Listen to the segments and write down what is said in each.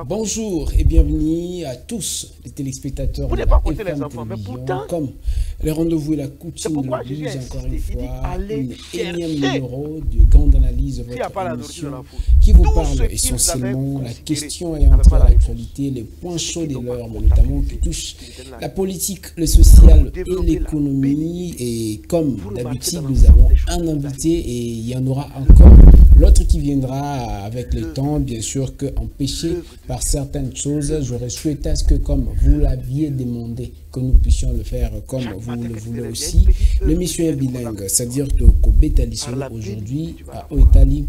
Bonjour et bienvenue à tous les téléspectateurs de la FM Télévision. Comme le rendez-vous et la coutume de l'Église, encore une fois, un énième numéro de grande analyse de votre émission qui vous parle essentiellement la question ayant trait à l'actualité, les points chauds de l'heure, mais notamment qui touchent la politique, le social et l'économie. Et comme d'habitude, nous avons un invité et il y en aura encore l'autre qui viendra avec le temps, bien sûr que empêché par certaines choses, j'aurais souhaité à ce que, comme vous l'aviez demandé, que nous puissions le faire comme vous le voulez aussi. L'émission est bilingue, c'est-à-dire que aujourd'hui, à Oitali,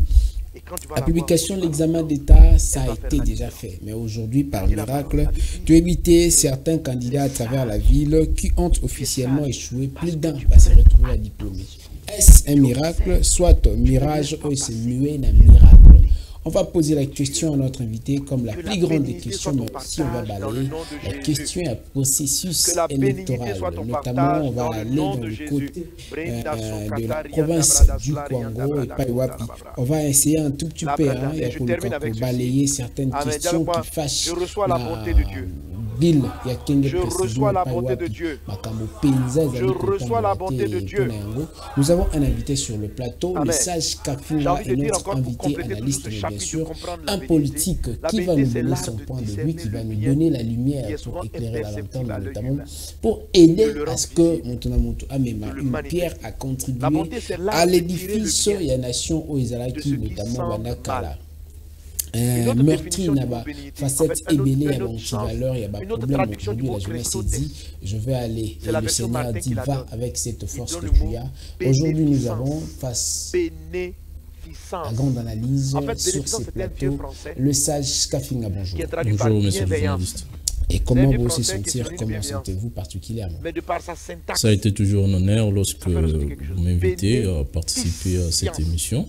la publication de l'examen d'État, ça a été déjà fait. Mais aujourd'hui, par miracle, tu as évité certains candidats à travers la ville qui ont officiellement échoué. Plus d'un va se retrouver à diplômé. Est-ce un miracle, soit mirage, ou c'est muet d'un miracle? On va poser la question à notre invité comme la plus grande des questions, mais aussi on va balayer la question et un processus électoral. Notamment, on va aller dans le côté de la province du Kwango et Paiwapi. On va essayer un tout petit peu pour balayer certaines questions qui fâchent ville, il y a Kenge Président, nous avons un invité sur le plateau, le sage Kafinga et notre invité analyste, mais bien sûr, un politique qui va nous donner son point de vue, qui va nous donner la lumière pour éclairer la lanterne, notamment pour aider à ce que Montonamoto Amema, une pierre à contribuer à l'édifice et à la nation Oizalaki, notamment Wanakala. Meurtri n'a pas facette ébélée à l'antivaleur, il y a pas de problème. Aujourd'hui, la jeunesse s'est dit, je vais aller. Et le Seigneur dit, va avec cette force que tu as. Aujourd'hui, nous avons face à grande analyse sur ces plateaux le sage Kafinga. Bonjour. Bonjour, monsieur le journaliste. Et comment vous vous sentir, comment sentez-vous particulièrement? Ça a été toujours un honneur lorsque vous m'invitez à participer à cette émission.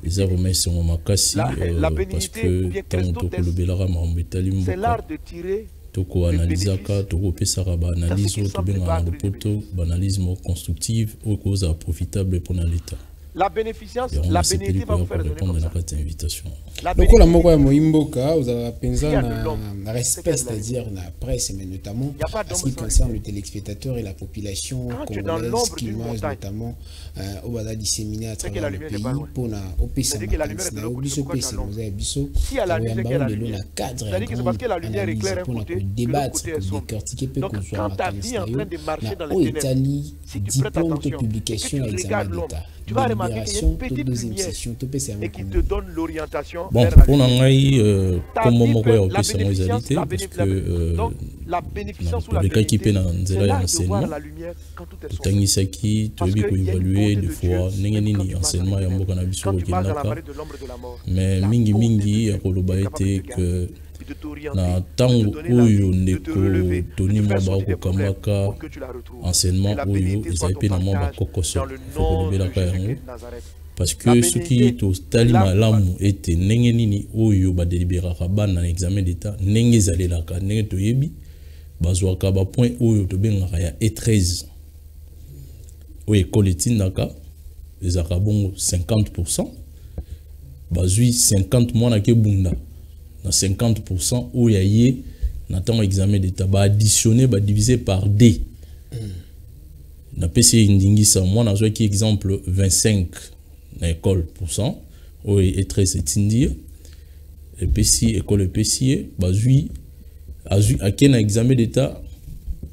Les remercie mon makasi parce que tant que le belara mambetali mboka toko analysaka toko pesaka ba analyse to benga na poto ba analyse constructive ou cause profitable pour l'État. La bénéficence, la bénédiction va vous faire donner comme ça. Donc, la moko ya moimboka, vous avez pensé na respect, c'est-à-dire la presse, mais notamment en ce qui concerne le téléspectateur et la population congolaise qui mange notamment au bas disséminé à travers le pays pour na opesa makanisi na obiso pesa nous a biso ya mbao de la cadre parce que la lumière éclaire pour na débattre pour décortiquer peu qu'on soit makanisi na o Italie diplôme de publication examen d'état. Tu vas remarquer qu'il y a une petite lumière et qui te donne l'orientation. Bon, pour nous, comme on peut parce que la bénéficence ou la bénédiction, c'est là où voir la lumière quand tout est sombre. Tu peux évaluer des fois, n'engagez enseignement et ambo cannabis au Kenya. Mais mingi a koloba été que na tango oyo ndeko Tony Mabako Kamaka enseignement oyo ezaipe na mwa bakokoso fokolobelaka yango parce que ce qui to tali malamu ete ndenge nini oyo badeliberaka bana na examen d'état ndenge ezalelaka ndenge toyebi bazwaka ba point oyo tobengaka ya E13 oyo ekole etindaka ezalaka bongo 50%, bazwi 50 mwana ke bunda na 50% où il y a un examen d'état additionné divisé par D. Na PC indingi ça moi na qui exemple 25 na école pourcent où est très étindir et PC école PC bazui a un examen d'état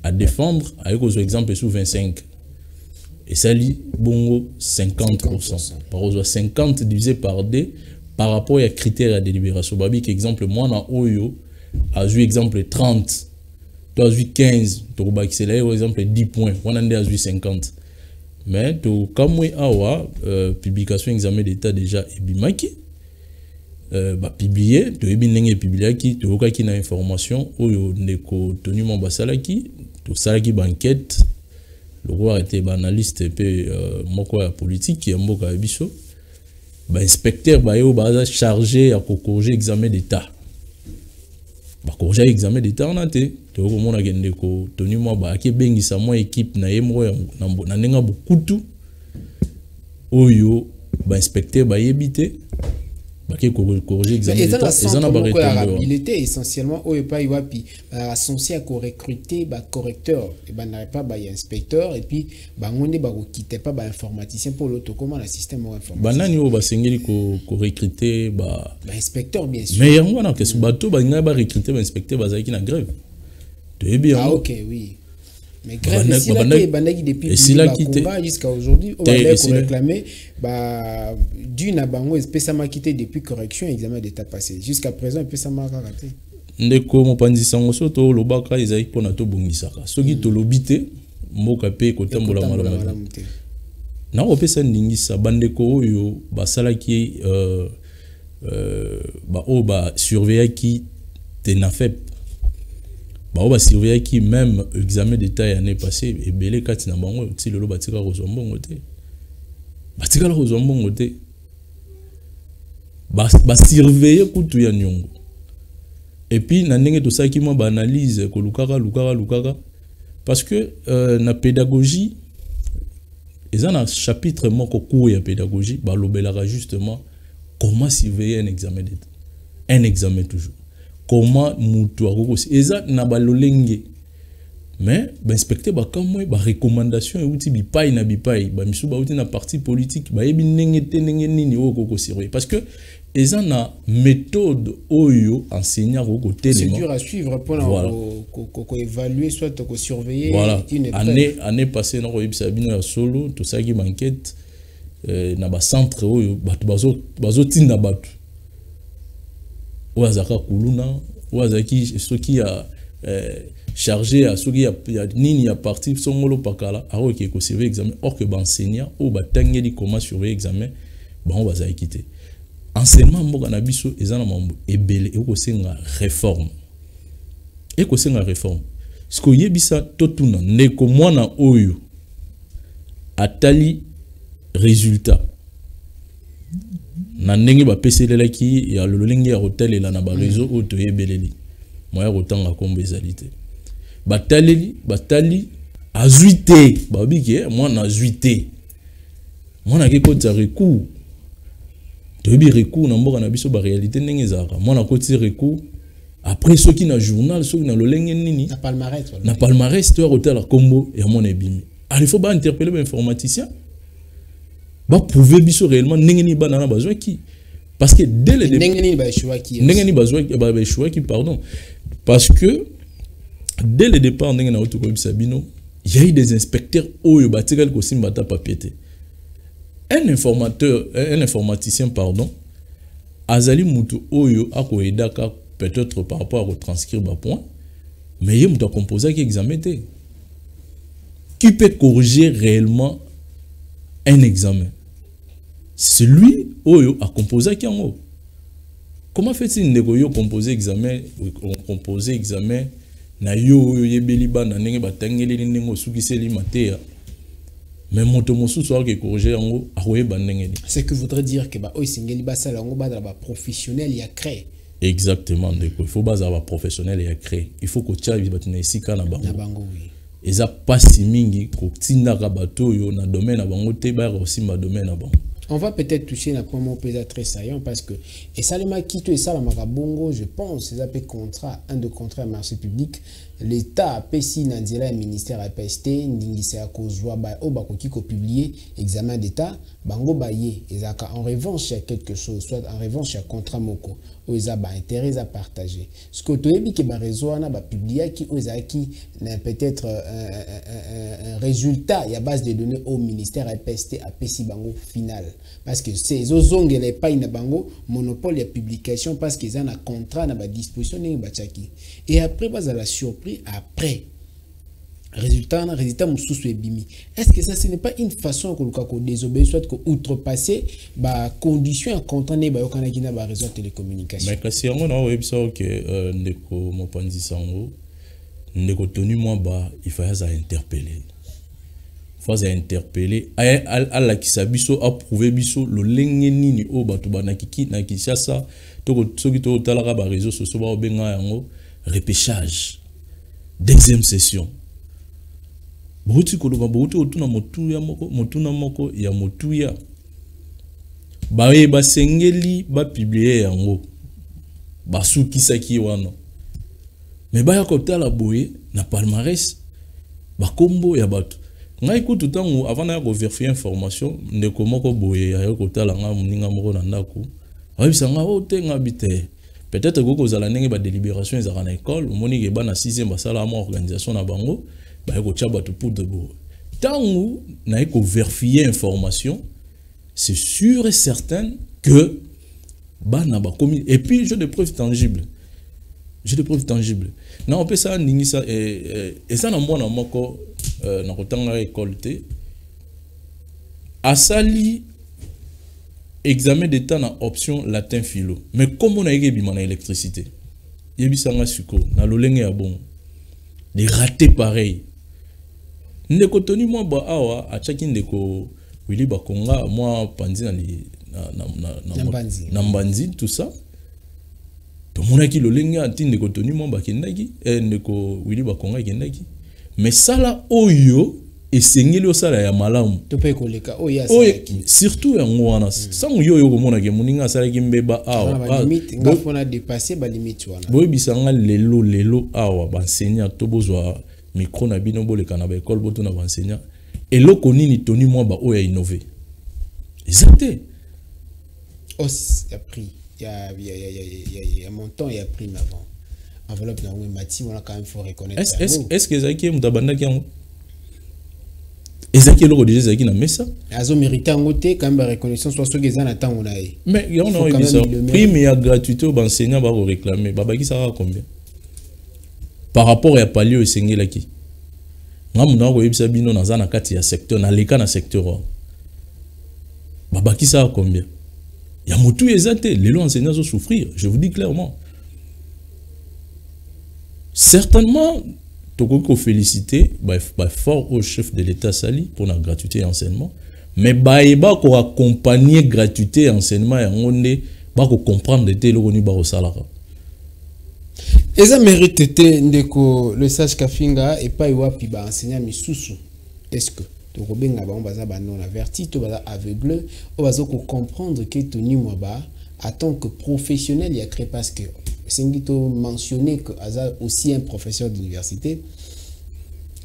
à défendre avec aux exemple sous 25 et ça lit bongo 50%. Par exemple 50 divisé par D par rapport à critères de délibération. Babi, exemple, moi, na Oyo, a joué exemple 30, tu as joué 15, tu as accéléré, par exemple 10 points, on a joué 50. Mais, comme moi, awa, publication examen d'état déjà, et bimaki, publié, tu as bien publié, tu as eu une information, Oyo, neko, tenu mon basalaki, tu salaki banquette, le roi était analyste, et puis, moi, politique, qui est un mot biso. Inspecteur bayo baza chargé à corriger examen d'état ba corriger examen d'état on a té to ko mona gende ko toni moi ba ke bengisa moi équipe na yemo na nenga bukutu oyo ba inspecteur ba yebité ba ke corriger examen d'état ezana ba rétablir essentiellement oyo pa iwapi associé à recruter ba correcteur et ba na pas ba inspecteur et puis ba ngonde ba ko quitter pas ba informaticien pour l'auto comment le système informatique ba nani o ba sengeli ko recruter ba inspecteur bien sûr mais yango na que ce bateau ba nga ba recruter ba inspecteur ba zaki na grève de bien ah OK oui mais grève ici là qui bandaki depuis combat jusqu'à aujourd'hui on va réclamer bah d'une à bango spécialement quitté depuis correction examen d'état passé jusqu'à présent spécialement raté ndeko mopanzi sango soto lobaka ezai pona to bongisaka soki to lobité mboka pe ko tambola malamu na opesa ndingisa bandeko oyo basalaki ba o ba surveiller qui tenafep ba o ba surveiller qui même examen d'état année passée et belé kati na bango ti lelo batika rozombongo te batika rozombongo te ba surveiller kutu ya nyongo et puis na ndenge to saki mo ba analyse ko lukaka parce que na pédagogie ils ont un chapitre moko cours ya pédagogie ba lobelaka justement comment surveiller un examen d'état un examen toujours comment mutu akokosi eza na balolenge mais ba inspecteur ba kamwe ba recommandation e uti bipai na bipai ba misu ba uti na parti politique ba yebi ndenge nini okokosi parce que eza na méthode oyo enseignant ko tellement c'est dur à suivre pour évaluer soit ko surveiller voilà. Année passée na ko yebisa bino ya solo to saki enquête na ba centre oyo bazo tinda batu oazaka kuluna oazaki soki ya chargé à soki ya nini ya partie songolo pakala aro ke ko surveiller examen or que ba enseignant o ba tangeli comment surveiller examen ba on va za quitter enseignement mboka na biso ezana mambo ebele ekosenga réforme siko yebisa totuna ndeko mwana oyo atali résultat na ndenge ba peselelaki ya lolenge ya hotel la na ba réseau auto yebeleli moya rotanga kombe ezalité batali azuité babike mwana azuité mwana ke kota recours to bi recours na mboka na biso ba réalité ndenge ezaka mwana koti recours après ce qui na journal ce qui na lolenge nini na palmarès to hotel kombo ya mwana ebimi il faut ba interpeller ba informaticien ba prouver biso réellement ndenge ni banana bazwa ki parce que dès le début pardon parce que dès le départ ndenge na otoko bisabino il y a eu des inspecteurs oyo batikal ko simbata papier un informaticien pardon azali mutu oyo akoedaka peut-être par rapport à retranscrire ba point mais il doit composer qui examen qui peut corriger réellement un examen c'est lui oyo a composé qui en haut comment fait-il de composer examen na yo yebeli bana ndenge batangeli ndenge sukiseli mateya mais moto mosusu a corriger en haut akoyeba ndenge ni c'est que voudrait dire que ba oisingeli basala ngo ba professionnel ya créer exactement ndeko il faut baza ba professionnel ya créer il faut ko tia batuna isika na bango oui eza pasi mingi ko tindaka bato yo na domaine na bango te ba aussi ma domaine na bango. On va peut-être toucher un point peut-être très saillant parce que et ça le makito et ça la makabongo je pense c'est un contrat un de contrat marché public l'État a payé nanzela ministère a payé ndingisi ya kozwa ba o ba koki ko publier examen d'état bango baye ezaka en revanche il y a quelque chose soit en revanche il y a contrat moko o eza ba intérêt à partager ce que toyebi ke ba réseau na ba publier qui ozaki peut-être un résultat il y a base de données au ministère a payé bango final parce que ces ozongele pas na bango monopole de publication parce qu'ils ont un contrat na ba disposition ni ba tchaki et après bas la surprise après résultat mususu ebimi est-ce que ça ce n'est pas une façon que désobéir soit que outrepasser ba condition en contrat ne ba yokana kina ba réseau de télécommunication mais kasi yango na website que ndeko mopanzi sango ndeko tenu moi ba il faut ça interpeller à la kisabiso approuver biso lo lenge nini o batu banakiki na Kinshasa to soki to talaka ba réseaux sociaux ba benga yango repêchage, deuxième session. Bouti koloba bouti otuna motuya moko ya motuya. Bae basengeli ba publier yango. Basukisa ki wana. Mais baya kotala boye na palmarès ba kombo ya bato. Ngai ko tout temps avant na ko vérifier information ndeko moko boye ya kotala nga muninga moko na ndako. Ayebisa nga o te nga bite. Peut-être que vous allez avoir des délibérations à l'école, vous avez une 6e organisation à Bango, vous avez tout pour de beau. Tant que vous avez vérifié l'information, c'est sûr et certain que et puis j'ai des preuves tangibles. J'ai des preuves tangibles. Non, on peut ça, et ça, dans la école, à sali examen d'état na option latin philo. Mais comme on a eu l'électricité, il y a eu ça na lolenge ya bon. Les ratés pareil. Ndeko toni moi ba awa a chaki ndeko Willy Bakonga moi panzi na mbanzi tout ça. To mona ki lolenge ati ndeko toni moi ba kendaki ndeko Willy Bakonga kendaki. Mais ça là oyo esengeli osala ya malamu tope koleka oya surtout ya ngwana sangu yo komona ke muninga asala ki mbeba awa limite ngafona dépasser ba limite wana boy bisanga lelo awa ba enseignant to bozwa micro na bino boleka na ba école boto na ba enseignant eloko nini toni moi ba oya innover exacté os ya prix ya montant ya prix avant enveloppe na mati on a quand même faut reconnaître est-ce que ça qui est mutabanda ki et ça qui est le déjà qui n'a mais ça azo mérité en côté quand même reconnaissance soit ceux qui en attend on a mais on a eu ça prime et gratuité aux enseignants va réclamer baba qui ça va combien par rapport à palio et sengela qui ngamu na ko yebisa bino na zana kati ya secteur na leka na secteur baba qui ça va combien ya mutu ezate les enseignants ont souffrir je vous dis clairement certainement il faut féliciter fort au chef de l'État Sali pour la gratuité et enseignement. Mais il faut accompagner gratuité et enseignement et on est comprendre de tel revenu au salaire. Et ça mérite le sage Kafinga et pas y ba enseignant misusu. Est-ce que tu rebenga ba on baza ba non averti, tu baza aveugle, on baza comprendre que Tony Mwaba en tant que professionnel il y a créé parce que Sengito mentionné que Aza aussi un professeur d'université.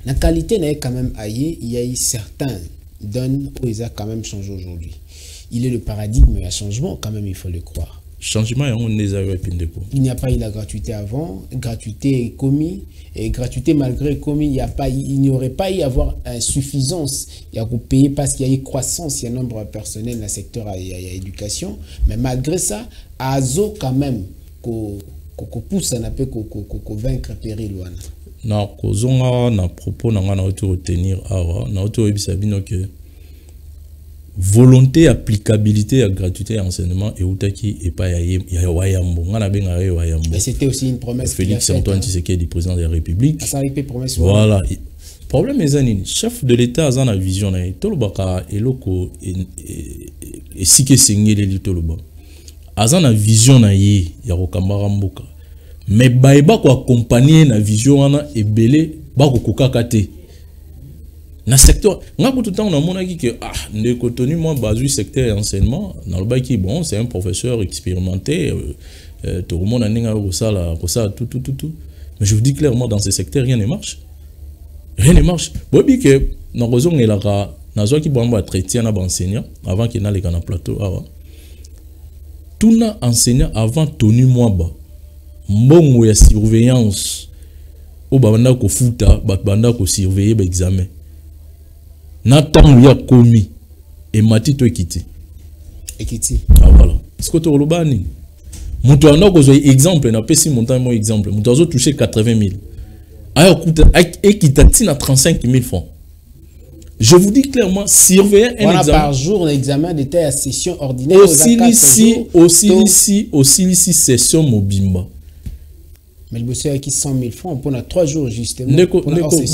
La qualité n'est quand même aillée. Il y a eu certains donnes où ils ont quand même changé aujourd'hui. Il est le paradigme à changement, quand même, il faut le croire. Changement, il n'y a pas eu la gratuité avant. Gratuité est commis. Et gratuité malgré commis, il n'y aurait pas eu à avoir insuffisance. Il y a payer parce qu'il y a eu croissance, il y a un nombre personnel dans le secteur de l'éducation. Mais malgré ça, Azo quand même, qu'on pousse à vaincre péril. Non, kozonga na propos na ngana auto retenir awa na auto ebisabino que volonté applicabilité à gratuité et enseignement et outaki et pas ya wayambo ngana benga ya wayambo. Mais c'était aussi une promesse Félix Antoine Tshisekedi président de la République. Ça a été promesse. Voilà. Problème est zanini chef de l'État a na vision na tolobaka eloko et sike sengeli litoloba. Azana vision na ye ya kokambara mboka. Mais baeba ko accompagner na vision wana ebele ba ko kokaka te. Na secteur ngako tout temps on a monaki que ndeko toni moi bazui secteur enseignement na loba ki bon c'est un professeur expérimenté tout le monde a ninga ko ça tout mais je vous dis clairement dans ce secteur rien ne marche. Rien ne marche. Bobi que na raison elaka na zo ki bomba traiter na enseignant avant qu'il n'aille na plateau awa. Tout na enseignant avant toni moi ba mbongo ya surveillance o banda ko futa banda ko surveiller ba examen na temps ya komi et matito ekiti voilà est-ce que to lobani muto anda ko zo exemple na pesi montant mo exemple muto zo toucher 80 000 aya kuta ekitati na 35 000 francs. Je vous dis clairement, surveiller un examen par jour l'examen d'était à session ordinaire aussi ici session mobimba. Mais le bosseur qui 100 000 francs pour 3 jours justement. Neko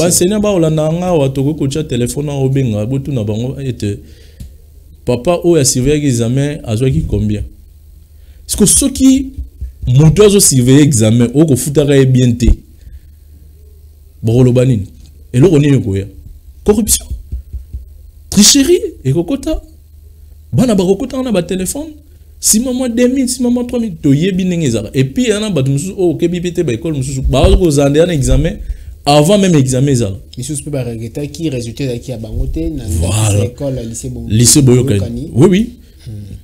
enseignant ba olanda nga wa toko ko cha téléphone na obenga botu na bango ete papa o ya surveiller examen azwaki combien. Parce que ceux qui mon doit surveiller examen au ko futara bien té borolo banine et là on est quoi corruption tricherie et kokota bana ba kokota na ba téléphone si maman 2000 si maman 3000 to yebi nengeza et puis yana ba musu o ke bibité ba école musu ba ko zande un examen avant même examen ça monsieur peut ba regretter qui résultat qui a bangoté na école lycée Boyokani oui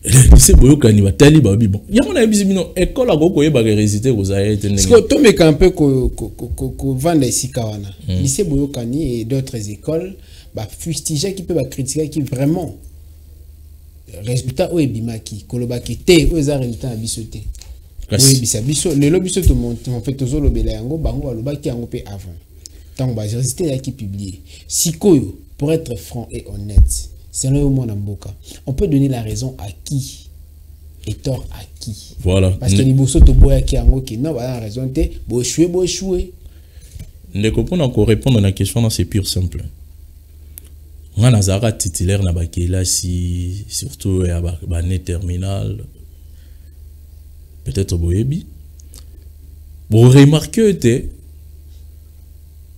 lycée Boyokani ba tali ba bon yamo na bizi bino école ko ko yeba résultat ko za été parce que to me un peu ko vendre ici kawana lycée Boyokani et d'autres écoles ba fustiger qui peut ba critiquer qui vraiment résultat o ebimaki koloba ki te o za résultat bisoté oui bisa biso le lobiso to mon fait tozo lobela yango bango aloba ki yango pe avant tant ba résultat ya ki publié sikoyo pour être franc et honnête c'est là au monde mboka on peut donner la raison à qui et tort à qui voilà parce que liboso to boya ki yango ki non ba raison te bo échouer ne comprendre encore répondre à la question c'est pure simple. On a titulaire na bakela si surtout à bané terminal peut-être boyebi bon remarquer te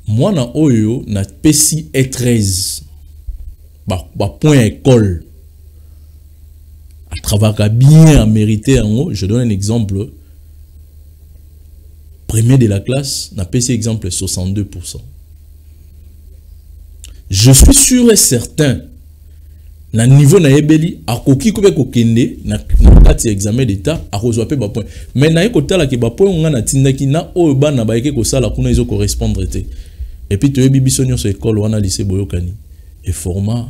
moi na oyo na pesi E13 ba point école à travers bien mérité en haut je donne un exemple premier de la classe na pesi exemple 62%. Je suis sûr et certain, na niveau na ebeli, a koki koube kokende, na kati examen d'état, a rezoape ba point. Mais na yeko tala ki ba point, on a tinda ki na oba na ba yeke ko sala kuna izo correspondre te. Et puis tu ebi biso nyonso école wana lycée Boyokani. Et format,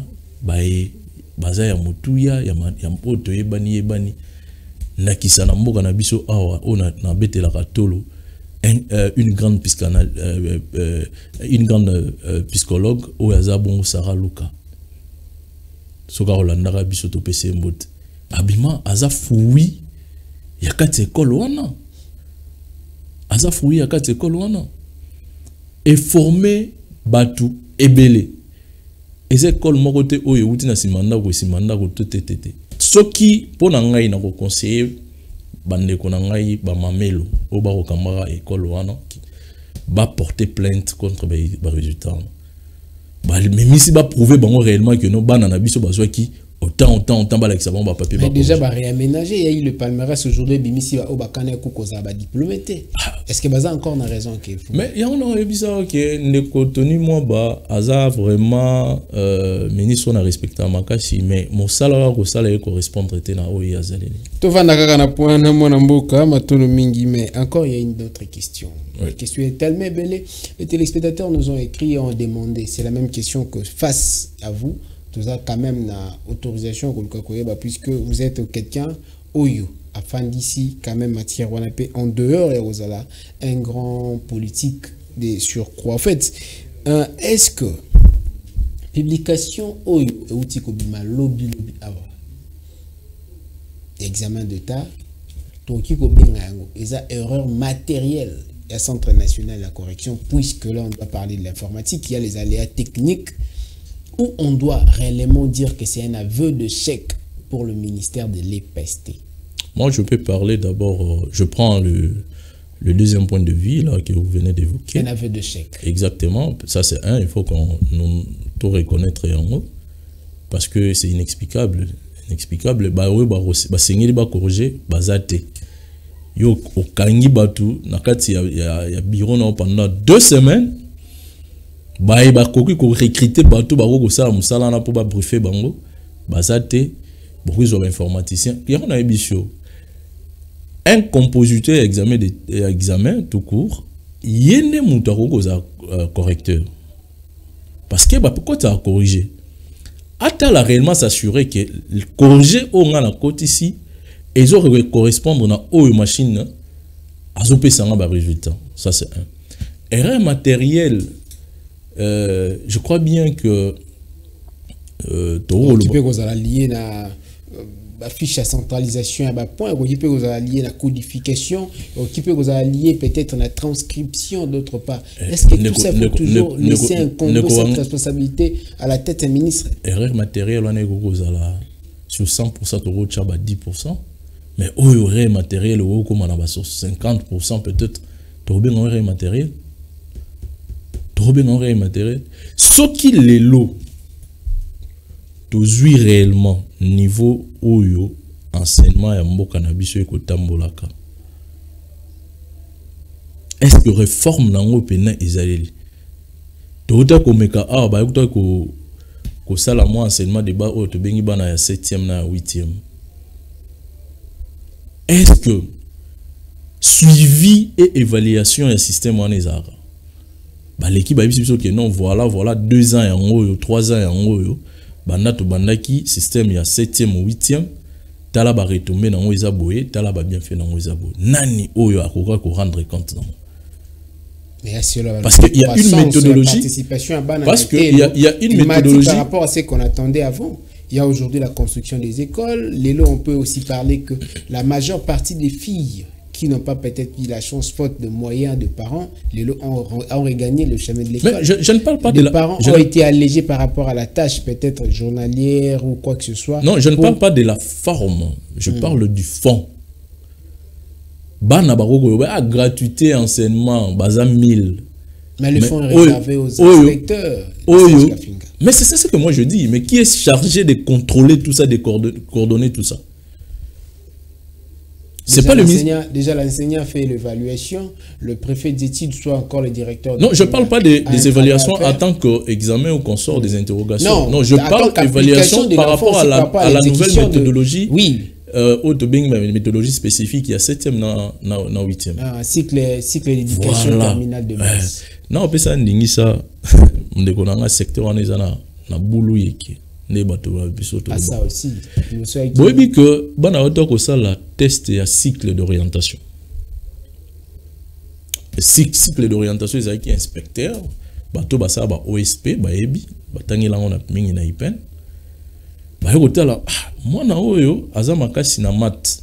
baza ya mutuya, ya mpoto yebani. Na kisana mboka na biso awa, ona na bete la katolo. Une grande psychologue au Azabon Sarah Luka. Soka Rolandara bisoto PC mbot. Abima azafoui yakati école wana. Azafoui yakati école wana. Et formé batu ebele. Et ces écoles mokote oye uti na simanda ko tete. Soki pona ngai na ko conseiller bande konangai ba mamelo o ba ko kamara école wana ba porter plainte contre ba résultat ba même si ba prouver bango réellement que non bana na biso bazwa ki autant ba la kisaba ba papier mais déjà ba réaménager il y a eu le palmarès aujourd'hui bimisi ba o ba kana ko koza ba diplômé est-ce que baza encore na raison que mais il y a on a bizarre que ne contenu moi ba aza vraiment ministre na respecter makashi mais mon salaire ko salaire correspondre te na o ya zaleli to vanda kaka na point na mona mboka matono mingi mais encore il y a une autre question. La question est tellement belle. Les téléspectateurs nous ont écrit et ont demandé c'est la même question que face à vous tout ça quand même na autorisation puisque vous êtes quelqu'un oyo afin d'ici quand même matière wana pe en dehors et Rosala un grand politique de surcroît en fait est-ce que publication oyo outi ko bima lobby awa examen d'état toki ko benga yango eza erreur matérielle et Centre national de la correction puisque là on doit parler de l'informatique il y a les aléas techniques où on doit réellement dire que c'est un aveu de chèque pour le ministère de l'EPST. Moi, je peux parler d'abord, je prends le deuxième point de vue là, que vous venez d'évoquer. Un aveu de chèque. Exactement, ça c'est un, il faut qu'on nous tout reconnaître en haut, parce que c'est inexplicable. Inexplicable, bah oui, bah c'est bah corriger, bah zate. Yo, au kangi batu, nakati ya bureau pendant 2 semaines. Ba koki ko recruter bateau ba ko sala musala na po ba briefer bango bazate beaucoup de informaticien qui on a émission un compositeur examen tout court yene muta ko za correcteur parce que ba pourquoi tu as corrigé ata la réellement s'assurer que corriger on a la côte ici et ils ont correspondre na o machine azo pesanga ba résultat ça c'est un erreur matérielle. Je crois bien que qui peut vous lier na fiche à centralisation à point qui peut vous lier la codification qui peut vous lier peut-être la transcription d'autre part est-ce que tout ça peut toujours laisser incomber cette responsabilité à la tête d'un ministre erreur matérielle on est sur 100% de 10% Mais où il y a matériel, où comme on a 50% peut-être, tu as bien matériel. Tu as bien matériel. Ce qui est l'eau, tu as réellement niveau où il y a enseignement et mbo cannabis et kotambolaka. Est-ce que réforme nango pena izaleli? Tota komeka ba yuta ko sala mo enseignement de ba o to bengi bana ya 7e na 8e. Est-ce que suivi et évaluation du système en ezara? Ba l'équipe ba biso que non voilà 2 ans yango 3 ans yango banda to bandaki système ya 7e ou 8e. Tala ba retomber nango ezaboye, tala ba bien fait nango ezaboye. Nani oyo akoka ko rendre compte nango? Parce qu'il y a une méthodologie. Parce qu'il y a une méthodologie par rapport à ce qu'on attendait avant. Il y a aujourd'hui la construction des écoles. Les lots, on peut aussi parler que la majeure partie des filles qui n'ont pas peut-être eu la chance, faute de moyens de parents, les lots ont regagné le chemin de l'école. Mais je ne parle pas de parents ont été allégés par rapport à la tâche peut-être journalière ou quoi que ce soit. Non, je ne parle pas de la forme. Je parle du fond. Bana baroko à gratuité enseignement baza 1000. Mais le fonds est réservé aux inspecteurs. Mais c'est ça ce que moi je dis. Mais qui est chargé de contrôler tout ça, de coordonner tout ça? C'est pas le ministre. Déjà l'enseignant fait l'évaluation, le préfet d'études soit encore le directeur. Non, je parle pas des évaluations en tant qu'examen ou qu'on sort des interrogations. Non, je parle d'évaluation par rapport à la nouvelle méthodologie. Oui. Une méthodologie spécifique, il y a 7e na 8e. Ah, cycle d'éducation terminale de base. Non, on peut ça ndingi ça. On déconne secteur en ezana na boulou yeki. Ne bato ba biso to. Ah ça aussi. Bon bi que bana auto ko ça la test ya cycle d'orientation. Cycle d'orientation c'est qui inspecteur, bato ba ça ba OSP, ba ebi, ba tangela ngona mingi na IPN. Bah écoutez-là, moi na oyo aza makasi na maths,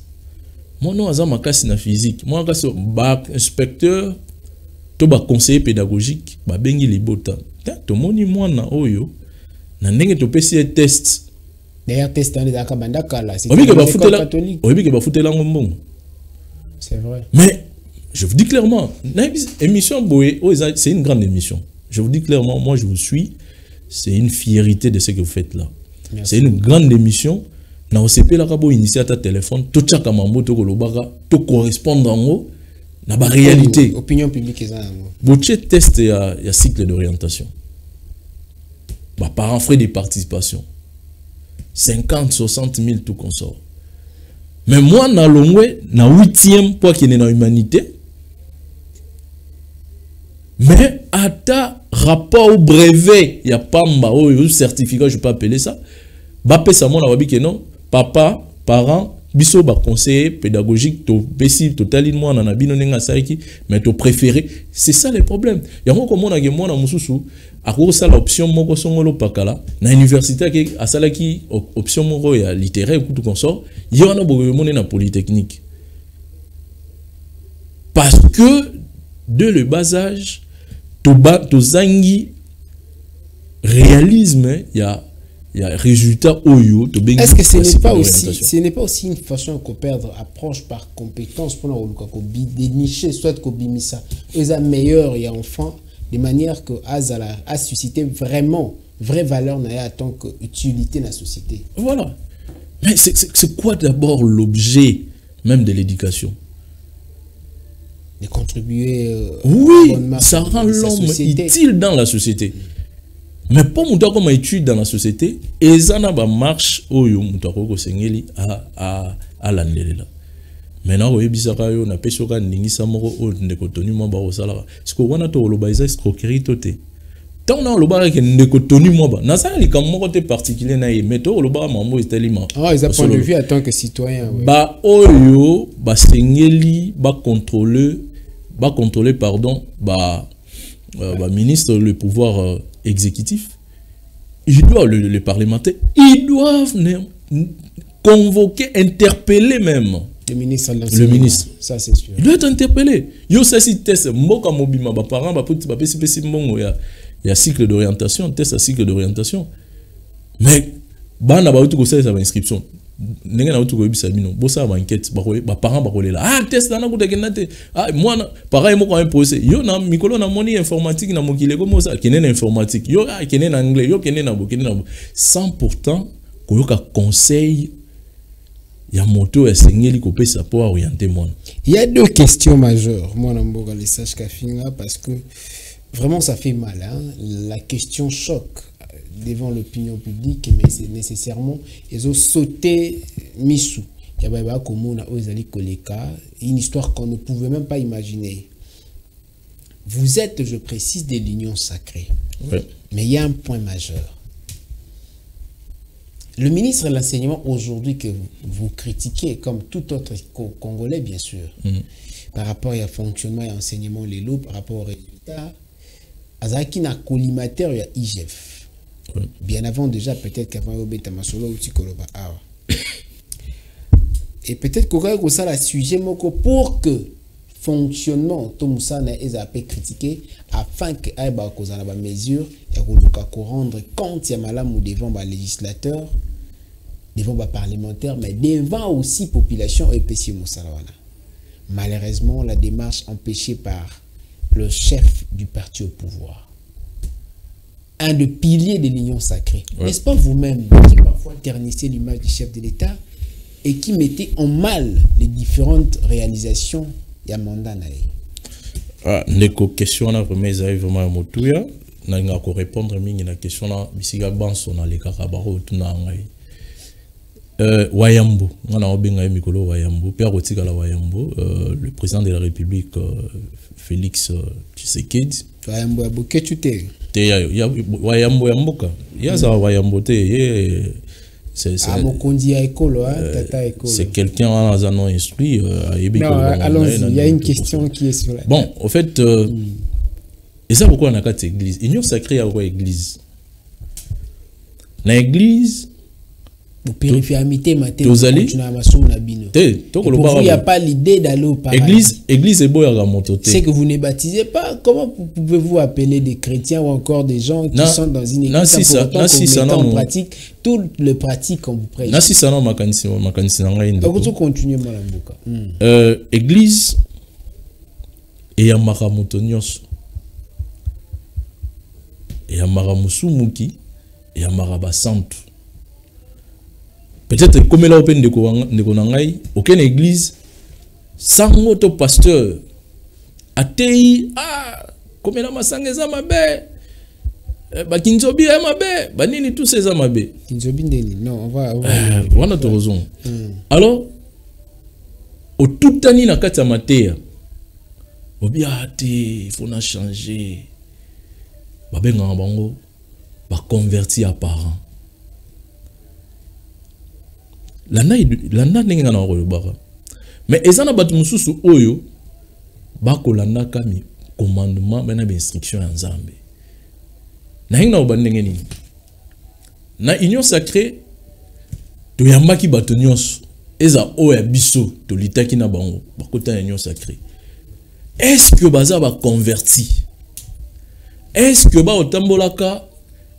moi non aza makasi na physique, moi kasi bac inspecteur, to ba conseiller pédagogique, ba bengi libota. To moni moi na oyo na ndenge to pesi test. D'ailleurs test en ezaka bandaka là, c'est catholique. Oyebi ke ba futela ngombongo. C'est vrai. Mais je vous dis clairement, émission boye, c'est une grande émission. Je vous dis clairement, moi je vous suis, c'est une fierté de ce que vous faites là. C'est une grande émission. Na OCP la kabo initié à ta téléphone, tout chaka mambo to kolobaka, to correspondre en na ba réalité. Opinion publique ezana. Boche test ya cycle d'orientation. Ba par frais de participation. 50, 60 000 tout consort. Mais moi na longwe na 8e poids qui n'est dans humanité. Mais à ta rapport au brevet, il y a pas un certificat, je peux appeler ça. Bapé ça mon awabi que non, papa, parent, biso ba conseiller pédagogique, to besi totaline moi na bino nenga saiki, mais to préféré, c'est ça le problème. Il y a moi comme on a moi na mususu, à cause ça l'option moko songolo pakala, na université qui a ça qui option moko ya littéraire ou tout consort, il y en a beaucoup de na polytechnique. Parce que de le bas âge to zangi réalisme il y a résultat oyo to bengi. Est-ce que ce n'est pas aussi une façon de perdre approche par compétence pour nous dénicher soit ko bimisa les meilleurs et enfants de manière que a suscité vraiment vraie valeur en tant qu'utilité dans la société. Voilà. Mais c'est quoi d'abord l'objet même de l'éducation? De contribuer oui, ça rend l'homme utile dans la société. Mais pas mouta comme étude dans la société, et ça n'a pas marche oyo mouta ko sengeli à l'andelela. Maintenant oyo bisaka yo na pesoka ndingi samoko o ndeko tonu mo ba osala. Ce que wana to loba isa escroquerie toté. Tant na loba ke ndeko tonu mo ba. Na ça li comme moko te particulier na ye meto loba mambo estelima. Ah, ils ont point de vue en tant que citoyen. Ba oyo ba sengeli ba contrôler pardon ministre le pouvoir exécutif, ils doivent les parlementaires, ils doivent convoquer, interpeller même le ministre. Ça c'est sûr. Il doit être interpellé. Yo ça si test moka mobima ba parents ba petit ba pesi mbongo ya cycle d'orientation, test à cycle d'orientation. Mais bana ba tout ça ça inscription. Nenga na utu ko bisa bino. Bosa ba enquête ba parents ba kolela. Ah test na ko tekenate. Ah moi pareil mo ko imposé. Yo na mikolo na moni informatique na mokile ko mo sa kenen informatique. Yo kenen anglais, yo kenen na bo sans pourtant ko yoka conseil ya moto esengeli ko pesa pour orienter mon. Il y a deux questions majeures. Moi na mboka les sages kafinga parce que vraiment ça fait mal hein. La question choque devant l'opinion publique, mais c'est nécessairement ils ont sauté Missou. Il y a une histoire qu'on ne pouvait même pas imaginer. Vous êtes, je précise, de l'union sacrée. Oui. Mais il y a un point majeur. Le ministre de l'enseignement aujourd'hui que vous critiquez, comme tout autre Congolais bien sûr, par rapport au fonctionnement et enseignement les lots, par rapport aux résultats, Azaki na collimateur il y a IGF. Bien avant déjà, peut-être qu'avant Obeta Masolo ou Tikoloba. Et peut-être qu'on a ça la sujet pour que fonctionnement tout ça n'a pas critiqué afin que Aïba Kozana ba mesure ya ko rendre compte ya malamu devant ba législateur, devant ba parlementaire, mais devant aussi population et PC Moussalawana. Malheureusement, la démarche empêchée par le chef du parti au pouvoir. Un des piliers de l'union sacrée. N'est-ce pas vous-même qui parfois ternissez l'image du chef de l'État et qui mettez en mal les différentes réalisations et à mandat naï? Neko question na vraiment motuya na nga ko répondre mingi na question na bisiga banso na le kakabaro tuna ngai. Wayambo, ngana obenga mikolo Wayambo, Pierre Otikala Wayambo, le président de la République Félix Tshisekedi. Wayambo ya boketute. Ya Wayambo ya mboka. Ya za Wayambo te c'est quelqu'un dans un nom instruit allons-y, il y a une question qui est sur la bon, au fait et ça pourquoi on a quatre églises. Union sacrée à quoi église? L'église il n'y a pas l'idée d'aller au paradis. Église est beau à monter. C'est que vous ne baptisez pas. Comment pouvez-vous appeler des chrétiens ou encore des gens qui sont dans une église en pratique tout le pratique qu'on vous prêche? Église et à Maramoutonios et à Maramusumuki et à Marabasantu. Peut-être comme là open de Konangai, aucune église sans auto pasteur atei comme là masangeza mabe bakinzobi mabe banini tous ces mabe kinzobi ndeni non on va on a raison. Alors au tout tani na kati ya matea obiate faut na changer babenga bango ba convertir à parents. Landa nenga na rolobaka mais ezana batu mususu oyo bakolanda kami commandement bana ba instruction ya Nzambe na hinga obandenge nini na union sacrée to yambaki batu nyonso eza oya biso to litaki na bango bakota ya union sacrée. Est-ce que baza ba converti? Est-ce que ba otambolaka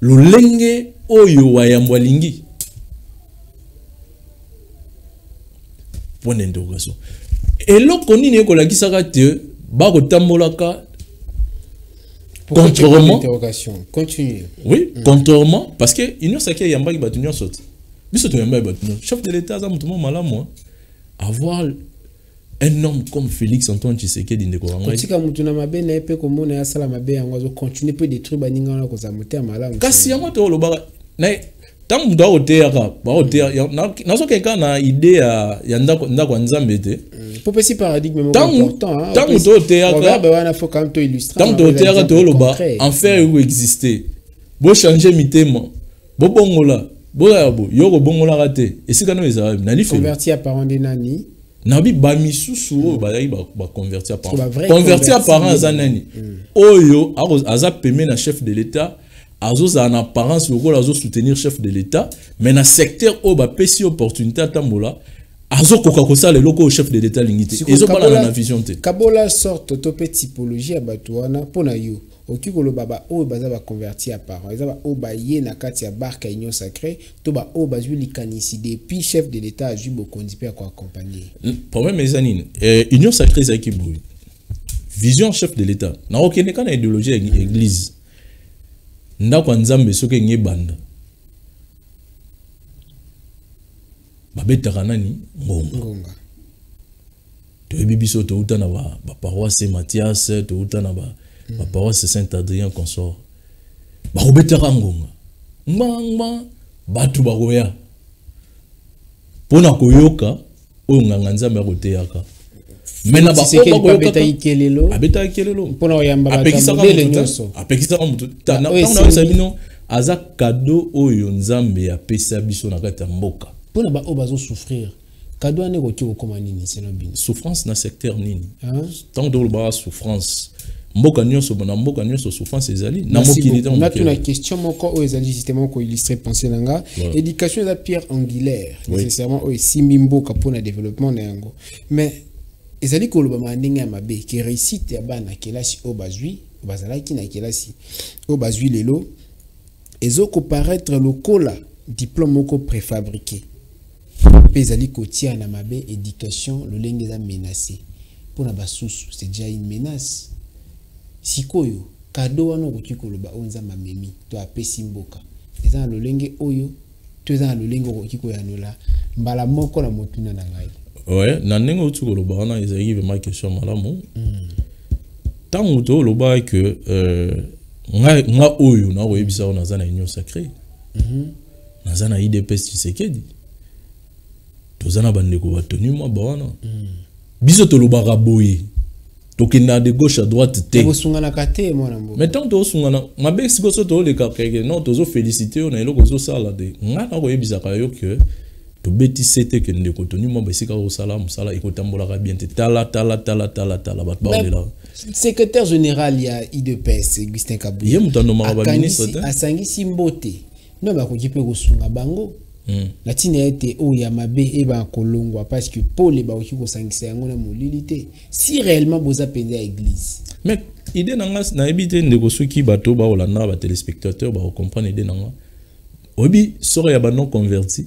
lolenge oyo wayambwalingi? Point d'interrogation. Et l'autre nini ko la kisaka te ba ko tambolaka contrairement continue. Oui, contrairement parce que union sacrée yamba ki batunyo soti. Biso to yamba batunyo. Chef de l'état za mutumo malamu avoir un homme comme Félix Antoine Tshisekedi ndeko wangai. Kotika mutuna mabe na epe ko mona ya sala mabe yango zo continue peut détruire baninga na ko za muté malamu. Kasi yango to lobaka na tant que doit otéra ba otéra na so quelqu'un na idée ya ndako Nzambe te pour petit paradigme important hein tant que doit otéra ba wana faut quand même to illustrer tant que otéra to loba en fait où exister bo changer mitema bo bongola bo yabo yoko bongola raté et c'est quand même ça na li convertir à parents de nani nabi ba misusu ba convertir à parents convertir à parents zanani oyo aza pemé na chef de l'état Azos en apparence le rôle soutenir chef de l'État mais dans secteur où ba pesi opportunité tambola azo kokakosa le loko chef de l'État lingité ils ont pas la vision te Kabola sorte topé typologie à Batouana pona yo oki koloba ba o baza ba converti à parole eza ba o ba ye na kati ya barka union sacrée to ba o bazwi likanisi depuis chef de l'état azwi bokondi pe ko accompagner problème ezanine union sacrée za ki boy vision chef de l'état na okene kana idéologie ya église ndako nzambe soki nge banda babetaka nani ngonga toyebi biso touta na ba paroisse Mathias touta na ba paroisse Saint-Adrien consort bakobetaka ngonga ngba batu bakoya pona koyoka oyo nganga nzambe akoteyaka mena ba beta ikelelo abeta ikelelo pona oyamba batamodele nyonso apekisa mutu tana tana sabino aza cadeau oyo nzambe apesa biso na kati ya mboka pona ba obazo souffrir cadeau ane ko kiko koma nini seno bino souffrance na secteur nini tant de ba souffrance mboka nyonso bona mboka nyonso souffrance ezali na mokili on a une question moko o ezali justement ko illustrer penser nanga éducation la pierre angulaire nécessairement o simbi mboka pona développement na yango mais ezali ko loba mandinga mabe ki réussite ya bana kelasi o bazui bazalaki na kelasi o bazui lelo ezoko paraître lokola diplôme moko préfabriqué ezali ko tia na mabe éducation lolenge za menacé pona basusu c'est déjà une menace sikoyo cadeau wana ko kikoloba onza mamemi to apesi mboka eza lolenge oyo to eza lolenge ko kikoyanola mbala moko na motuna na ngai ouais na ndenge utu koloba wana ezali vraiment question malamu tango to loba que nga oyo na oyebisa ona za na union sacrée na za na IDPS Tshisekedi tozana bandeko batoni mwa bawana biso to lobaka boye tokenda de gauche à droite te osungana kate mwana mbo mais tant to osungana mabe siko so to le kakeke non tozo féliciter on eloko zo sala de nga na koyebisa ka yo que to beti sete que ndeko toni mwa basika ko sala musala ekotambola ka bien te tala bat ba secrétaire général ya IDPS Augustin Kabuya ye mutando mara ministre asangi simbote no ba ko jipe ko sunga bango la tine été o ya mabe e ba kolongwa parce que Paul ba oki ko sangisa yango na molilité si réellement boza pende à église mais idée nanga na ebité ndeko soki bato ba olanda ba téléspectateurs ba comprendre idée nanga obi sore ya ba non converti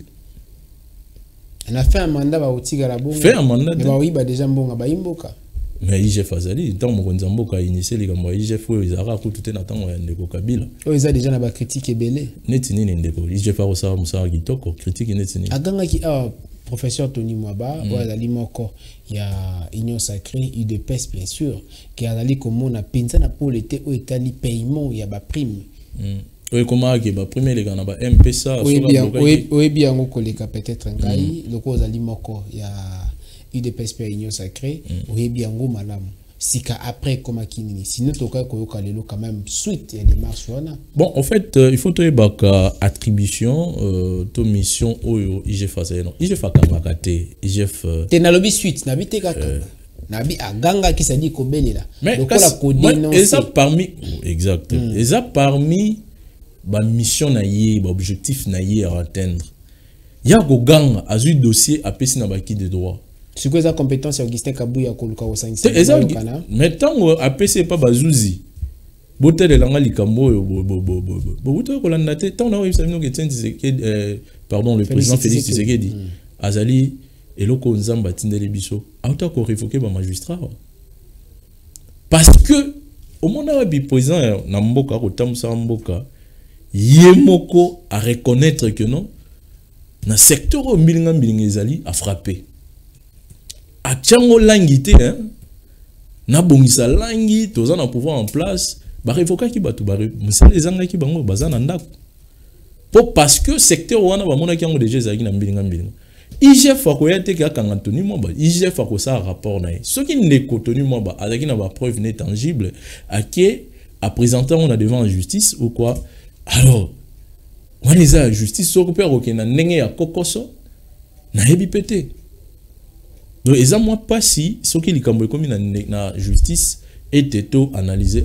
on a fait un mandat ba otiga la bongo fait un mandat ba oui ba déjà mbonga ba imboka mais IGF azali tant mo konzamboka initié les gambo IGF oyo izara ko tout na tango ya ndeko Kabila o eza déjà na ba critique ebele neti nini ndeko IGF a rosa musa kitoko critique neti nini aganga ki professeur Tony Mwaba o azali moko ya union sacrée UDPS bien sûr qui azali komona penza na pour l'été o etali paiement ya ba prime oye comment que ba prime les gana ba MPSA o bien ngo koleka peut-être ngai loko azali moko ya UDPS pe union sacrée oyebi yango malamu sika après comme kinini sinon toka koyoka lelo quand même suite ya démarche wana bon en fait il faut to ebaka attribution to mission oyo IGF faisait non IGF akanga te IGF te na lobby suite na bité kaka na bi aganga ki sadi ko belela lokola ko dénoncer et ça parmi exact et ça parmi ba mission na yé ba objectif na yé à atteindre ya go ganga azu dossier apesi na baki de droit. C'est quoi sa compétence Augustin Kabuya koluka au 5 mais tant APC pas bazuzi botel langa likambo bo kolanda te tant na webisa bino que pardon le président Félix Tshisekedi azali eloko nzamba tindele biso auta ko révoquer ba magistrat parce que au moment bi président na mboka ko tamusa mboka yemoko à reconnaître que non na secteur o mbilinga ezali a frapper a tchango langi te na bongisa langi toza na pouvoir en place ba révoquer ki batu ba musala ezanga ki bango bazana ndako po parce que secteur wana ba mona ki yango déjà ezali na mbilinga IGF akoyate ki akanga Tony Mwaba IGF akosa rapport na ce qui ne Tony Mwaba azaki na ba preuve n'est tangible à présenter on a devant la justice ou quoi alors on les a justice soko pe okena ndenge ya kokoso na yebi pété. Donc eza moi pas si soki likambo ekomi na justice et tout analyser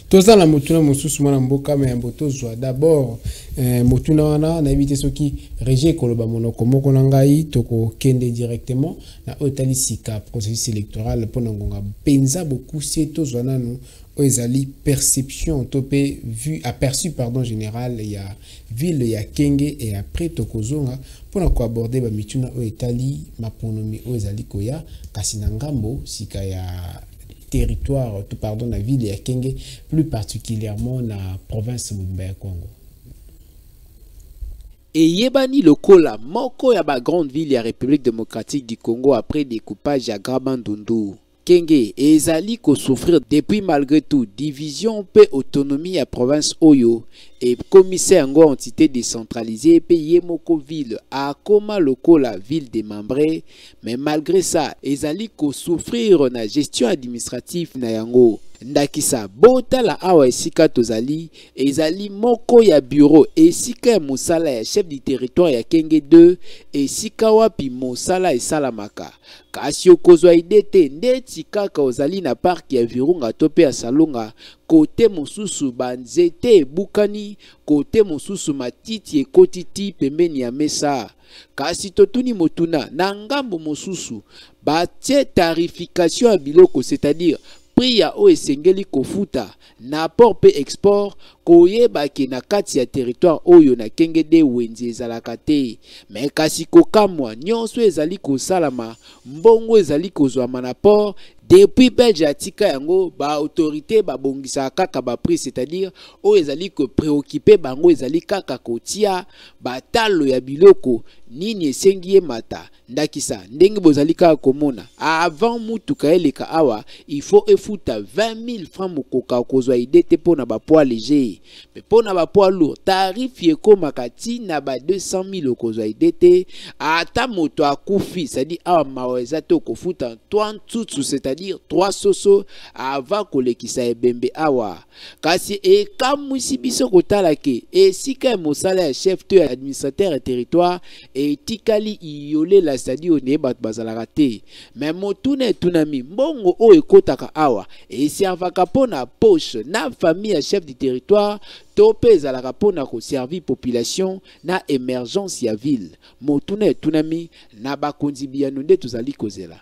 toza la motuna mosusu mwana mboka me mboto zwa d'abord motuna wana na éviter soki régie koloba monoko moko na ngai toko kende directement na otali sika processus électoral pour ngonga penza beaucoup c'est tozwa nanu ezali perception topé vu aperçu pardon général il y a ville il y a Kenge et après tokozonga pour ko aborder ba mituna o etali maponomi o ezali koya kasi na ngambo sika ya territoire tout pardon la ville ya Kenge plus particulièrement na province Mobimba ya Congo. Et yebani lokola moko ya ba grande ville ya République démocratique du Congo après découpage ya Grabandundu. Kenge ezali ko souffrir depuis malgré tout division pe autonomie ya province Oyo et commissaire ngo entité décentralisée pe yemoko ville a koma lokola ville démembrée mais malgré ça ezali ko souffrir na gestion administrative na yango. Ndakisa botala awa esika tozali ezali moko ya bureau esika ya mosala ya chef du territoire ya Kenge 2 esika wapi mosala esalamaka kasi okozwa idete ndeti kaka ozali na park ya Virunga tope ya Salonga kote mosusu banzete ebukani kote mosusu matiti ekotiti pembeni ya mesa kasi totuni motuna na ngambo mosusu batie tarification ya biloko c'est-à-dire prix ya o esengeli kofuta na port pe export koyeba ke na kati ya territoire oyo na Kenge de wenzi ezalaka te me kasi kokamwa nyonso ezali kosalama mbongo ezali kozwama na port depuis Belge atika yango ba autorité ba bongisa kaka ba prix c'est-à-dire o ezali ko préoccuper bango ezali kaka kotia ba talo ya biloko nini esengi mata ndakisa ndenge bozali kaka komona avant mutuka eleka awa il faut efuta 20 000 francs mokoka kozwa idete pona ba poids léger mais pona ba poids lourd tarif yekoma kati na ba 200 000 kozwa idete ata moto akufi c'est-à-dire awa maweza to kofuta 30 tutsu c'est-à-dire 3 soso avant kolekisa ebembe awa kasi e kamwisi biso kotala ke esika mosala ya chef to administrateur et territoire et tikali iyole la c'est-à-dire ne bat bazalaka te mais motune tunami mbongo o ekotaka awa et servaka pona poche na famille ya chef du territoire tope ezalaka pona ko servir population na émergence ya ville motune tunami na bakonzi biano nde tozali kozela.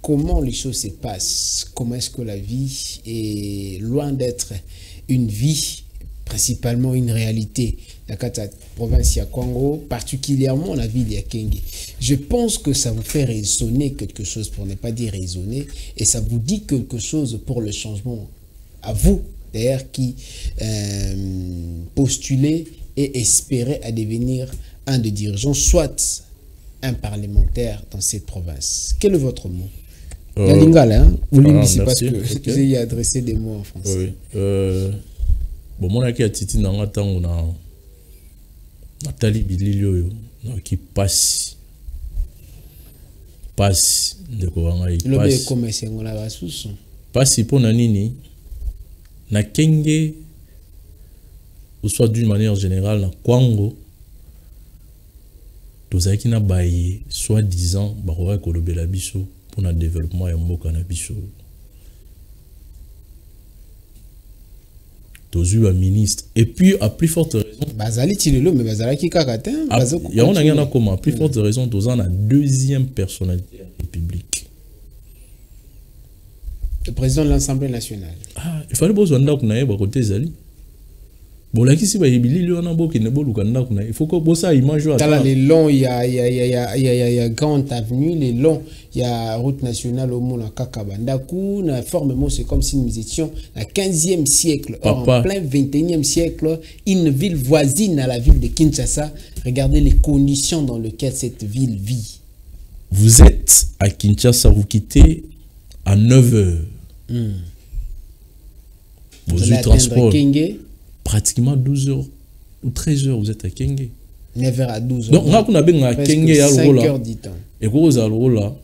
Comment les choses se passent? Comment est-ce que la vie est loin d'être une vie, principalement une réalité dans la province de Congo, particulièrement la ville de Kenge? Je pense que ça vous fait résonner quelque chose, pour ne pas dire raisonner, et ça vous dit quelque chose pour le changement. À vous, d'ailleurs, qui postulez et espérez à devenir un des dirigeants, soit un parlementaire dans cette province. Quel est votre mot? La lingala, hein? Vous l'indiquez parce que vous avez adressé des mots en français. Oui. Bon, mon aki a titi nanga tango na Nathalie Bililio qui passe de Koranga passe. Comme c'est on la sous. Passe pour nini na Kenge ou soit d'une manière générale na Kwango. Tozaki na baye soi-disant bakoka kolobela biso pour le développement ya mboka na biso. Tozu un ministre et puis à plus forte raison bazali tilelo mais bazalaki kaka te bazoko ya on a comment plus forte raison tozan la deuxième personnalité publique. Le président de l'Assemblée nationale. Ah, il fallait besoin d'ako na yeba côté zali. Bolaki si ba yebili li wana boke ne boluka ndako na il faut que bossa image wa tala les longs il y a grande avenue les longs il y a route nationale au Mona Kakaba ndaku na formellement c'est comme si nous étions au 15e siècle. Or, en plein 21e siècle une ville voisine à la ville de Kinshasa. Regardez les conditions dans lesquelles cette ville vit. Vous êtes à Kinshasa, vous quittez à 9h. Vous avez transport pratiquement 12h ou 13h, vous êtes à Kenge. 9h à 12h. Donc, on a à Kenge à 5h du temps. Et vous avez là,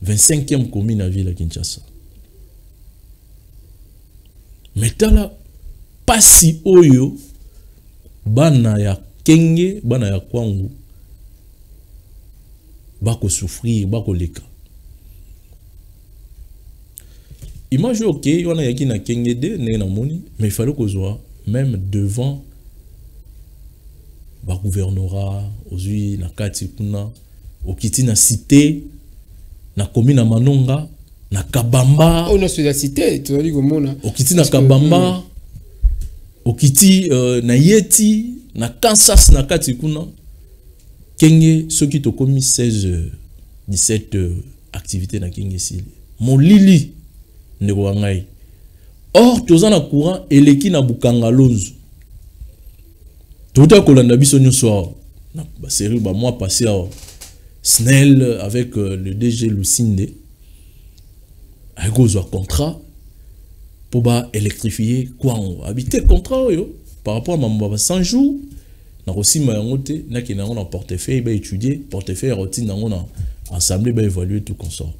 25e commune à ville à Kinshasa. Mais là, pas si oyo, bana ya Kenge, bana ya Kwangu, bako souffrir, bako leka. Imagine, ok, on a yaki na Kenge de, mais il fallait qu'on soit même devant le gouvernorat, na kati kuna, okiti na cité, na commune na Manonga, na Kabamba. On a la cité, tu as dit comment on a. Okiti na Kabamba. Okiti na Yeti, na Kansas na kati kuna. Kenge ceux qui te commis 16 17 activités na Kenge sili. Mon lili ne wangai. Or toza na courant eleki na Bukanga Lonzo. Tout à kolanda biso nyonso na ba série ba mois passé Snell avec le DG Lucinde a un contrat pour électrifier quoi habiter contrat yo par rapport à ma 100 jours na aussi ma ngote na ki na on portefeuille ba étudier portefeuille routine na on ensemble ba évaluer tout consort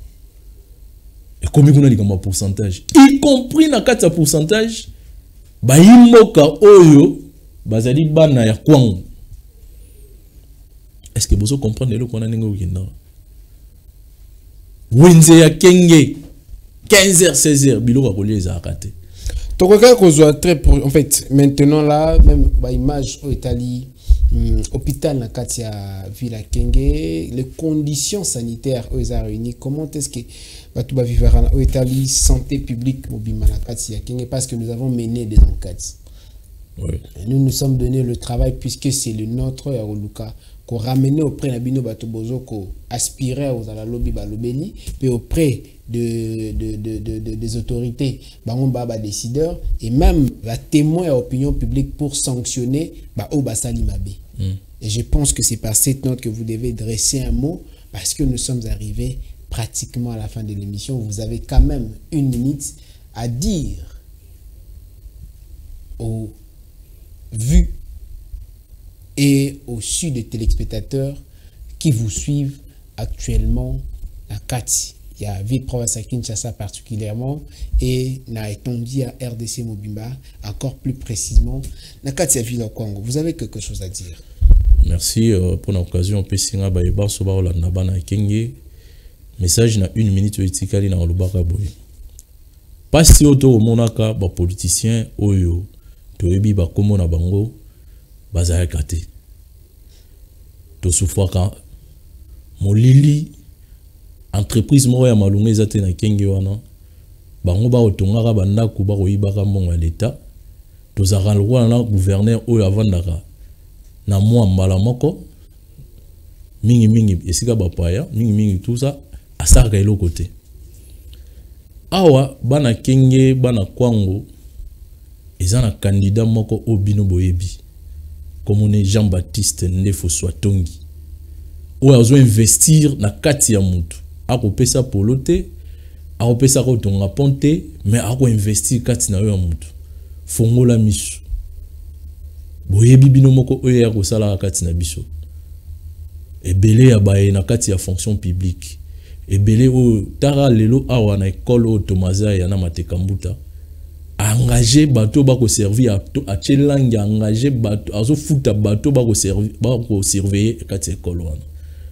et combien on a dit comme pourcentage y compris na 4 pourcentage ba yimoka oyo bazali bana ya kwangu. Est-ce que vous comprenez le qu'on a n'engo kina Wenze ya Kenge 15h 16h bilo ka kolie za raté. To quoi qu'on soit très en fait maintenant là même ba image au Italie hôpital na katia Villa Kenge les conditions sanitaires aux a réuni comment est-ce que tu vas vivre au Italie santé publique mobima na katia Kenge parce que nous avons mené des enquêtes. Oui. Nous nous sommes donné le travail puisque c'est le nôtre ya Luka qu'on ramenait auprès de Bino Batobozo qu'on aspirait aux la lobby balobeni puis auprès des autorités baba décideurs et même la témoin à opinion publique pour sanctionner au Basali Mabé. Et je pense que c'est par cette note que vous devez dresser un mot parce que nous sommes arrivés pratiquement à la fin de l'émission. Vous avez quand même 1 minute à dire aux vues et au sud des téléspectateurs qui vous suivent actuellement à Kati. Il y a ville province à Kinshasa particulièrement et na étendu à RDC Mobimba encore plus précisément na Kati à ville au Congo. Vous avez quelque chose à dire? Merci pour l'occasion. Pessinga baïba soba olanda bana Kenge. Message na 1 minute etikali na olubaka boye. Pas si auto monaka ba politicien oyo toyebi ba komo na bango bazaya kate. To souffraka molili entreprise mo ya malunga ezate na Kenge wana bango ba otongaka bandako ba koyibaka mbongo ya leta tozaka lwa na gouverneur oyo avandaka na mwa mbala moko mingi esika bapaya mingi tout ça asaka eloko te awa bana Kenge bana Kwango ezana candidat moko obino boyebi comme on est Jean-Baptiste Ndefo Swatongi ou azo investir na kati ya mutu akopesa polote akopesa ko tonga ponte mais ako investir kati na yo ya mutu fongola misu boyebi bino moko oyo ya kosala kati na biso ebele ya baye na kati ya fonction publique ebele o tara lelo awa na école o Tomaza ya na Matekambuta engagé bateau ba ko servir a chelangi engagé bateau azo futa bateau ba ko servir ba ko surveiller kati école wana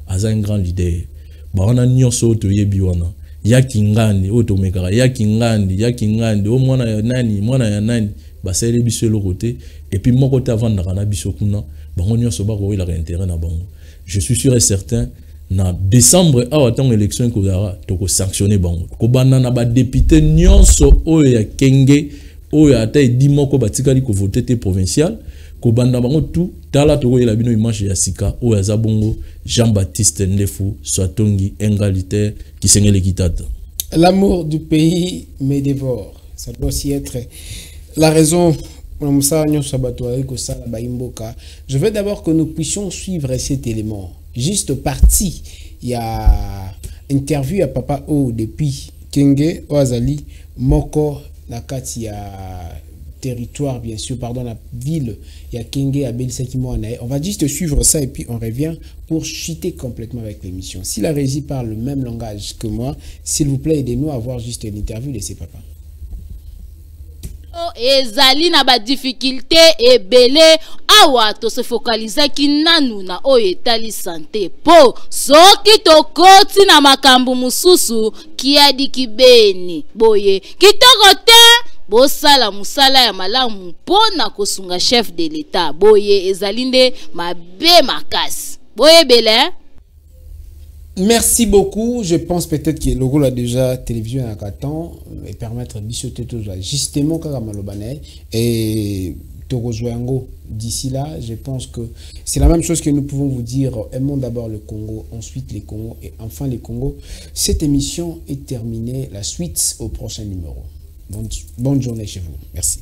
aza un grand leader ba wana nyonso to yebi wana ya kingandi o to mekara ya kingandi o mwana ya nani ba sele biso le côté et puis moko ta vanda kana biso kuna ba nyonso ba ko ila intérêt na bango. Je suis sûr et certain na décembre awa tant élection ko dara to ko sanctionner bango ko banana ba député nyonso oyo ya Kenge oyo ata di moko batikali ko voter te provincial ko banda bango tout tala to ko yela bino image ya sika oyo za bongo Jean-Baptiste Ndefo Swatongi ingalitaire qui sengele kitata. L'amour du pays me dévore. Ça doit aussi être la raison. Je veux d'abord que nous puissions suivre cet élément. Juste parti, il y a interview à Papa O depuis Kenge, Oazali, Moko, Nakati, il y a territoire, bien sûr, pardon, la ville, il y a Kenge, à Belsekimoanae. On va juste suivre ça et puis on revient pour chuter complètement avec l'émission. Si la régie parle le même langage que moi, s'il vous plaît, aidez-nous à voir juste l'interview de ces papas. Ezali na ba difficulté ebele awa to se focaliser ki nanu na o etali santé po soki to koti na makambu mususu ki adiki beni boye kitoko te bosala musala ya malamu pona kosunga chef de l'état boye ezali nde mabe makasi boye bele Merci beaucoup. Je pense peut-être que le rôle a déjà télévision à Katan et permettre de sauter tout ça. Justement, Karamalobane et Togozoango. D'ici là, je pense que c'est la même chose que nous pouvons vous dire. Aimons d'abord le Congo, ensuite les Congos et enfin les Congos. Cette émission est terminée. La suite au prochain numéro. Bonne journée chez vous. Merci.